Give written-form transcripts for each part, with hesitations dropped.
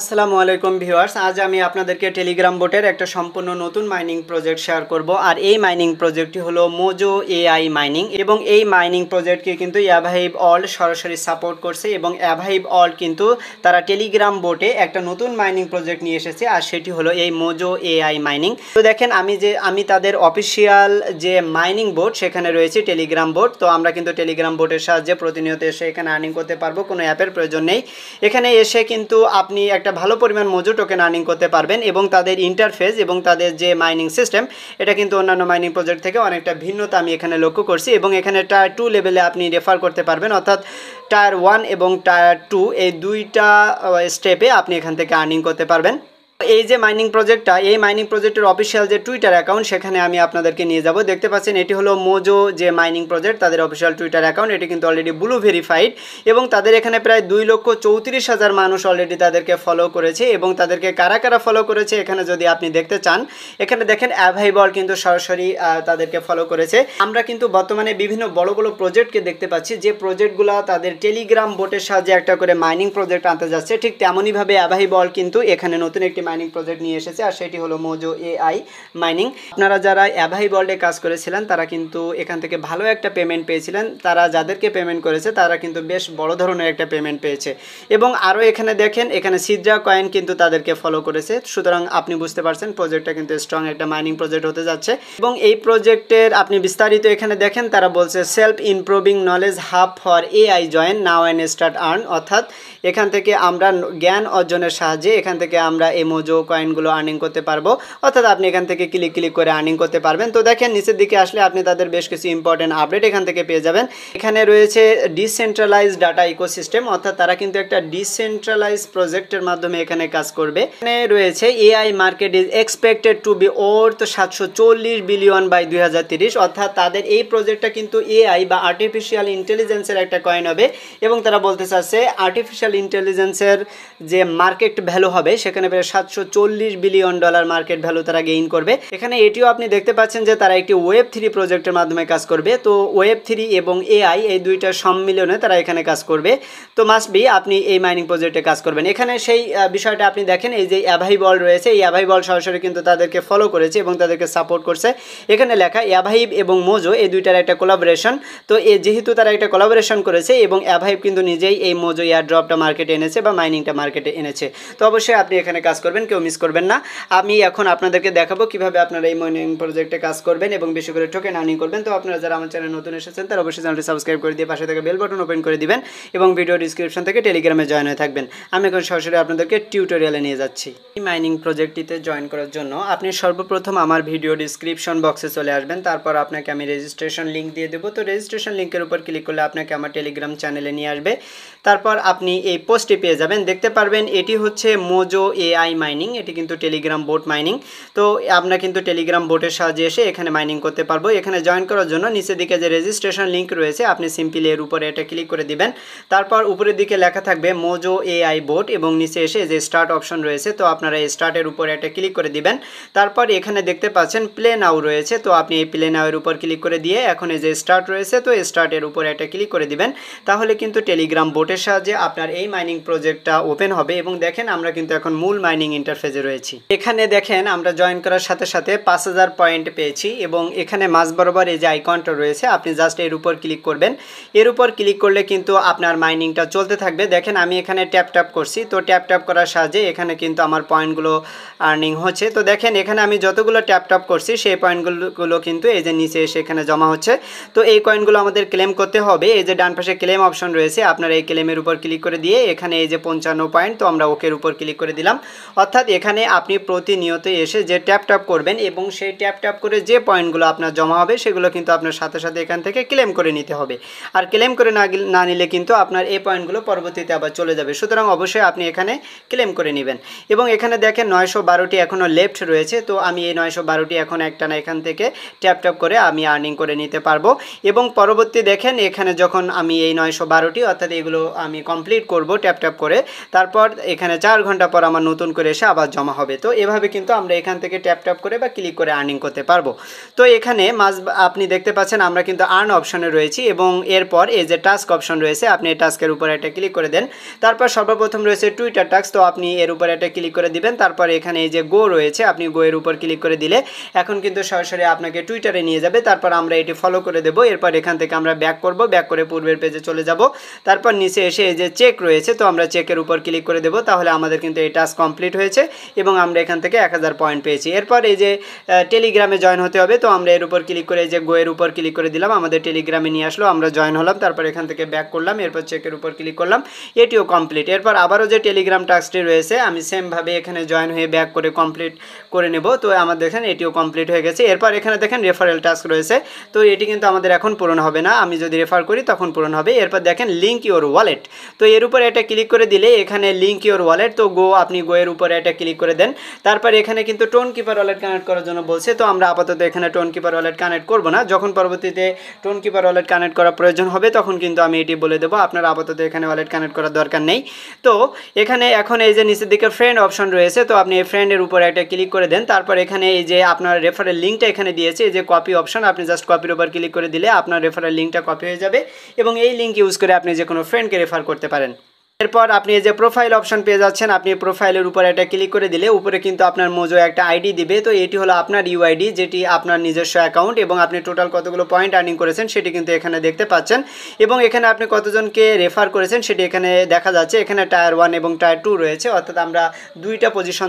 আসসালামু আলাইকুম ভিউয়ার্স, আজ আমি আপনাদেরকে টেলিগ্রাম বোটের একটা সম্পূর্ণ নতুন মাইনিং প্রজেক্ট শেয়ার করব। আর এই মাইনিং প্রজেক্টটি হলো মোজো এআই মাইনিং এবং এই মাইনিং প্রজেক্টকে কিন্তু অ্যাভাইভ অল্ট সরাসরি সাপোর্ট করছে এবং অ্যাভাইভ অল্ট কিন্তু তারা টেলিগ্রাম বোটে একটা নতুন মাইনিং প্রজেক্ট নিয়ে এসেছে, আর সেটি হলো এই মোজো এআই মাইনিং। তো দেখেন আমি তাদের অফিসিয়াল যে মাইনিং বোট সেখানে রয়েছে টেলিগ্রাম বোট। তো আমরা কিন্তু টেলিগ্রাম বোটের সাহায্যে প্রতিনিয়ত এসে এখানে আর্নিং করতে পারবো, কোনো অ্যাপের প্রয়োজন নেই। এখানে এসে কিন্তু আপনি একটা ভালো পরিমাণ মোজো টোকেন আর্নিং করতে পারবেন এবং তাদের ইন্টারফেস এবং তাদের যে মাইনিং সিস্টেম এটা কিন্তু অন্যান্য মাইনিং প্রজেক্ট থেকে অনেকটা ভিন্নতা আমি এখানে লক্ষ্য করছি। এবং এখানে টায়ার 2 লেভেলে আপনি রেফার করতে পারবেন, অর্থাৎ টায়ার 1 এবং টায়ার 2 এই দুইটা স্টেপে আপনি এখান থেকে আর্নিং করতে পারবেন। এই যে মাইনিং প্রজেক্টটা, এই মাইনিং প্রজেক্টের অফিসিয়াল যে টুইটার অ্যাকাউন্ট সেখানে আমি আপনাদেরকে নিয়ে যাব। দেখতে পাচ্ছেন এটি হলো মোজো যে মাইনিং প্রজেক্ট, তাদের অফিসিয়াল টুইটার অ্যাকাউন্ট। এটি কিন্তু অলরেডি ব্লু ভেরিফাইড এবং তাদের এখানে প্রায় 2,34,000 মানুষ অলরেডি তাদেরকে ফলো করেছে। এবং তাদেরকে কারা কারা ফলো করেছে এখানে যদি আপনি দেখতে চান, এখানে দেখেন অ্যাভাইভ অল্ট কিন্তু সরাসরি তাদেরকে ফলো করেছে। আমরা কিন্তু বর্তমানে বিভিন্ন বড় বড় প্রজেক্টকে দেখতে পাচ্ছি যে প্রজেক্টগুলো তাদের টেলিগ্রাম বোটের সাহায্যে একটা করে মাইনিং প্রজেক্ট আনতে যাচ্ছে, ঠিক তেমনইভাবে অ্যাভাইভ অল্ট কিন্তু এখানে নতুন একটি মাইনিং প্রজেক্ট নিয়ে এসেছে, আর সেটি হলো মোজো এআই মাইনিং। আপনারা যারা অ্যাভাইভ ওয়ার্ল্ডে কাজ করেছিলেন তারা কিন্তু এখান থেকে ভালো একটা পেমেন্ট পেয়েছিলেন। তারা যাদেরকে পেমেন্ট করেছে তারা কিন্তু বেশ বড় ধরনের একটা পেমেন্ট পেয়েছে। এবং আরও এখানে দেখেন, এখানে সিদ্রা কয়েন কিন্তু তাদেরকে ফলো করেছে। সুতরাং আপনি বুঝতে পারছেন প্রজেক্টটা কিন্তু স্ট্রং একটা মাইনিং প্রজেক্ট হতে যাচ্ছে। এবং এই প্রজেক্টের আপনি বিস্তারিত এখানে দেখেন, তারা বলছে self improving knowledge hub for AI join now and start earn, অর্থাৎ এখান থেকে আমরা জ্ঞান অর্জনের সাহায্যে এখান থেকে আমরা এই মোজো কয়েনগুলো আর্নিং করতে পারবো, অর্থাৎ আপনি এখান থেকে ক্লিক করে আর্নিং করতে পারবেন। তো দেখেন নিচের দিকে আসলে আপনি তাদের বেশ কিছু ইম্পর্টেন্ট আপডেট এখান থেকে পেয়ে যাবেন। এখানে রয়েছে ডিসেন্ট্রালাইজ ডাটা ইকোসিস্টেম, অর্থাৎ তারা কিন্তু একটা ডিসেন্ট্রালাইজ প্রজেক্টের মাধ্যমে এখানে কাজ করবে। এখানে রয়েছে AI market is expected to be worth 740 billion by 2030, অর্থাৎ তাদের এই প্রজেক্টটা কিন্তু এআই বা আর্টিফিশিয়াল ইন্টেলিজেন্সের একটা কয়েন হবে। এবং তারা বলতে চাচ্ছে আর্টিফিশিয়াল ইন্টেলিজেন্সের যে মার্কেট ভ্যালু হবে সেখানে প্রায় 740 বিলিয়ন ডলার মার্কেট ভ্যালু তারা গেইন করবে। এখানে এটিও আপনি দেখতে পাচ্ছেন যে তারা একটি ওয়েব3 প্রজেক্টের মাধ্যমে কাজ করবে। তো ওয়েব3 এবং এআই এই দুইটার সম্মিলনে তারা এখানে কাজ করবে। তো মাস্ট বি আপনি এই মাইনিং প্রজেক্টে কাজ করবেন। এখানে সেই বিষয়টা আপনি দেখেন, এই যে অ্যাভাইভ অল্ট রয়েছে, এই অ্যাভাইভ অল্ট সরাসরি কিন্তু তাদেরকে ফলো করেছে এবং তাদেরকে সাপোর্ট করছে। এখানে লেখা অ্যাভাইভ এবং মোজো এই দুইটার একটা কোলাবোরেশন। তো যেহেতু তারা একটা কোলাবোরেশন করেছে এবং অ্যাভাইভ কিন্তু নিজেই এই মোজো এয়ার ড্রপটা মার্কেটে এনেছে বা মাইনিংটা মার্কেটে এনেছে, তো অবশ্যই আপনি এখানে কাজ করবেন, কেউ মিস করবেন না। আমি এখন আপনাদেরকে দেখাবো কিভাবে আপনারা এই মাইনিং প্রজেক্টে কাজ করবেন এবং বেশি করে টোকেন আর্নিং করবেন। তো আপনারা যারা আমার চ্যানেলে নতুন এসেছেন তারা অবশ্যই চ্যানেলটি সাবস্ক্রাইব করে দিয়ে পাশে থেকে বেল বাটন ওপেন করে দিবেন এবং ভিডিও ডিসক্রিপশন থেকে টেলিগ্রামে জয়েন হয়ে থাকবেন। আমি এখন সরাসরি আপনাদেরকে টিউটোরিয়ালে নিয়ে যাচ্ছি। এই মাইনিং প্রজেক্টটিতে জয়েন করার জন্য আপনি সর্বপ্রথম আমার ভিডিও ডিসক্রিপশন বক্সে চলে আসবেন। তারপর আপনাকে আমি রেজিস্ট্রেশন লিঙ্ক দিয়ে দেবো। তো রেজিস্ট্রেশন লিঙ্কের উপর ক্লিক করলে আপনাকে আমার টেলিগ্রাম চ্যানেলে নিয়ে আসবে। তারপর আপনি এই পোস্টটি পেয়ে যাবেন, দেখতে পারবেন এটি হচ্ছে মোজো এআই মাইনিং। এটি কিন্তু টেলিগ্রাম বোট মাইনিং। তো আমরা কিন্তু টেলিগ্রাম বোটের সাহায্যে এসে এখানে মাইনিং করতে পারবো। এখানে জয়েন করার জন্য নিচের দিকে যে রেজিস্ট্রেশন লিঙ্ক রয়েছে আপনি সিম্পলি এর উপরে এটা ক্লিক করে দিবেন। তারপর উপরের দিকে লেখা থাকবে মোজো এআই বোট এবং নিচে এসে যে স্টার্ট অপশন রয়েছে, তো আপনারা এই স্টার্টের উপরে একটা ক্লিক করে দিবেন। তারপর এখানে দেখতে পাচ্ছেন প্লে নাও রয়েছে, তো আপনি এই প্লে নাও এর উপর ক্লিক করে দিয়ে এখন এই যে স্টার্ট রয়েছে, তো স্টার্টের উপরে একটা ক্লিক করে দিবেন। তাহলে কিন্তু টেলিগ্রাম বোটের সাহায্যে আপনার এই মাইনিং প্রজেক্টটা ওপেন হবে। এবং দেখেন আমরা কিন্তু এখন মূল মাইনিং ইন্টারফেসে রয়েছি। এখানে দেখেন আমরা জয়েন করার সাথে সাথে 5000 পয়েন্ট পেয়েছি এবং এখানে মাঝ বরাবর এই যে আইকনটা রয়েছে আপনি জাস্ট এর উপর ক্লিক করবেন। এর উপর ক্লিক করলে কিন্তু আপনার মাইনিংটা চলতে থাকবে। দেখেন আমি এখানে ট্যাপ করছি, তো ট্যাপ করার সাহায্যে এখানে কিন্তু আমার পয়েন্টগুলো আর্নিং হচ্ছে। তো দেখেন এখানে আমি যতগুলো ট্যাপ করছি সেই পয়েন্টগুলো কিন্তু এই যে নিচে এসে এখানে জমা হচ্ছে। তো এই কয়েনগুলো আমাদের ক্লেম করতে হবে। এই যে ডান পাশে ক্লেম অপশন রয়েছে, আপনারা এই ক্লেমের উপর ক্লিক করে দিয়ে এখানে এই যে 55 পয়েন্ট, তো আমরা ওকের উপর ক্লিক করে দিলাম। অর্থাৎ এখানে আপনি প্রতিনিয়ত এসে যে ট্যাপ করবেন এবং সেই ট্যাপ করে যে পয়েন্টগুলো আপনার জমা হবে সেগুলো কিন্তু আপনার সাথে সাথে এখান থেকে ক্লেম করে নিতে হবে। আর ক্লেম করে না নিলে কিন্তু আপনার এই পয়েন্টগুলো পরবর্তীতে আবার চলে যাবে। সুতরাং অবশ্যই আপনি এখানে ক্লেম করে নেবেন। এবং এখানে দেখেন 912টি এখনও লেফট রয়েছে, তো আমি এই 912টি এখন একটানা এখান থেকে ট্যাপ করে আমি আর্নিং করে নিতে পারবো। এবং পরবর্তী দেখেন এখানে যখন আমি এই 912টি অর্থাৎ এগুলো আমি কমপ্লিট করব ট্যাপ ট্যাপ করে, তারপর এখানে 4 ঘন্টা পর আমার নতুন করে এসে আবার জমা হবে। তো এভাবে কিন্তু আমরা এখান থেকে ট্যাপ ট্যাপ করে বা ক্লিক করে আর্নিং করতে পারবো। তো এখানে আপনি দেখতে পাচ্ছেন আমরা কিন্তু আর্ন অপশনে রয়েছি এবং এরপর এই যে টাস্ক অপশন রয়েছে, আপনি এই টাস্কের উপরে একটা ক্লিক করে দেন। তারপর সর্বপ্রথম রয়েছে টুইটার টাস্ক, তো আপনি এর উপরে একটা ক্লিক করে দিবেন। তারপর এখানে এই যে গো রয়েছে, আপনি গো এর উপর ক্লিক করে দিলে এখন কিন্তু সরাসরি আপনাকে টুইটারে নিয়ে যাবে। তারপর আমরা এটি ফলো করে দেবো। এরপর এখান থেকে আমরা ব্যাক করব, ব্যাক করে পূর্বের পেজে চলে যাব। তারপর নিচে এসে এই যে চেক রয়েছে, তো আমরা চেকের উপর ক্লিক করে দেবো। তাহলে আমাদের কিন্তু এই টাস্ক কমপ্লিট হয়েছে এবং আমরা এখান থেকে 1000 পয়েন্ট পেয়েছি। এরপর এই যে টেলিগ্রামে জয়েন হতে হবে, তো আমরা এর উপর ক্লিক করে এই যে গো এর উপর ক্লিক করে দিলাম, আমাদের টেলিগ্রামে নিয়ে আসলো, আমরা জয়েন হলাম। তারপর এখান থেকে ব্যাক করলাম, এরপর চেকের উপর ক্লিক করলাম, এটিও কমপ্লিট। এরপর আবারও যে টেলিগ্রাম টাস্কটি রয়েছে আমি সেমভাবে এখানে জয়েন হয়ে ব্যাক করে কমপ্লিট করে নেব। তো আমাদের দেখেন এটিও কমপ্লিট হয়ে গেছে। এরপর এখানে দেখেন রেফারেল টাস্ক রয়েছে, তো এটি কিন্তু আমাদের এখন পূরণ হবে না, আমি যদি রেফার করি তখন পূরণ হবে। এরপর দেখেন লিঙ্ক ইওর ওয়ালেট, তো এর উপরে এটা ক্লিক করে দিলে এখানে লিঙ্ক ইওর ওয়ালেট, তো গো আপনি গো এর উপরে এটা ক্লিক করে দেন। তারপর এখানে কিন্তু টোন কিপার ওয়ালেট কানেক্ট করার জন্য বলছে, তো আমরা আপাতত এখানে টোন কিপার ওয়ালেট কানেক্ট করব না, যখন পরবর্তীতে টোন কিপার ওয়ালেট কানেক্ট করা প্রয়োজন হবে তখন কিন্তু আমি এটি বলে দেবো, আপনার আপাতত এখানে ওয়ালেট কানেক্ট করার দরকার নেই। তো এখানে এখন এই যে নিচের দিকে ফ্রেন্ড অপশন রয়েছে, তো আপনি এই ফ্রেন্ডের উপরে একটা ক্লিক করে দেন। তারপর এখানে এই যে আপনার রেফারেল লিঙ্কটা এখানে দিয়েছে, এই যে কপি অপশন, আপনি জাস্ট কপির উপর ক্লিক করে দিলে আপনার রেফারেল লিঙ্কটা কপি হয়ে যাবে এবং এই লিঙ্ক ইউজ করে আপনি যে কোনো ফ্রেন্ডকে রেফার করতে পারেন। এরপর আপনি এই যে প্রোফাইল অপশন পেয়ে যাচ্ছেন, আপনি প্রোফাইলের উপরে একটা ক্লিক করে দিলে উপরে কিন্তু আপনার মোজো একটা আইডি দিবে, তো এটি হলো আপনার ইউআইডি, যেটি আপনার নিজস্ব অ্যাকাউন্ট এবং আপনি টোটাল কতগুলো পয়েন্ট আর্নিং করেছেন সেটি কিন্তু এখানে দেখতে পাচ্ছেন এবং এখানে আপনি কতজনকে রেফার করেছেন সেটি এখানে দেখা যাচ্ছে। এখানে টায়ার 1 এবং টায়ার 2 রয়েছে, অর্থাৎ আমরা দুইটা পজিশন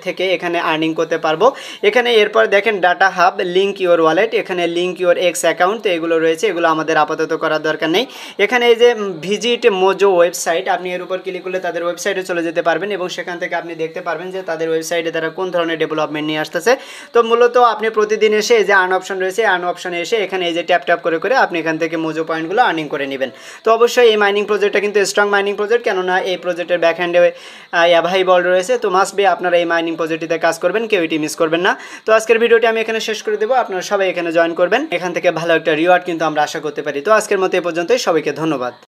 থেকে এখানে আর্নিং করতে পারবো। এখানে এরপর দেখেন data hub, link your wallet, এখানে লিঙ্ক ইওর এক্স অ্যাকাউন্ট, তো এগুলো রয়েছে, এগুলো আমাদের আপাতত করার দরকার নেই। এখানে এই যে ভিজিট মোজো ওয়েবসাইট, আপনি এর উপর ক্লিক করলে তাদের ওয়েবসাইটে চলে যেতে পারবেন এবং সেখান থেকে আপনি দেখতে পারবেন যে তাদের ওয়েবসাইটে তারা কোন ধরনের ডেভেলপমেন্ট নিয়ে আসতেছে। তো মূলত আপনি প্রতিদিন এসে এই যে আর্ন অপশন রয়েছে, আর্ন অপশনে এসে এখানে এই যে ট্যাপ ট্যাপ করে করে আপনি এখান থেকে মোজো পয়েন্টগুলো আর্নিং করে নেবেন। তো অবশ্যই এই মাইনিং প্রজেক্টটা কিন্তু স্ট্রং মাইনিং প্রজেক্ট, কেননা এই প্রজেক্টের ব্যাক হ্যান্ডে অ্যাভাইবল রয়েছে, তো মাস্ট বি আপনারা এই মাইনিং প্রজেক্টটিতে কাজ করবেন, কেউ এটি মিস করবেন না। তো আজকের ভিডিওটি আমি এখানে শেষ করে দেবো, আপনারা সবাই এখানে জয়েন করবেন, এখান থেকে ভালো একটা রিওয়ার্ড কিন্তু আমরা আশা করতে পারি। তো আজকের মতো এ পর্যন্তই, সবাইকে ধন্যবাদ।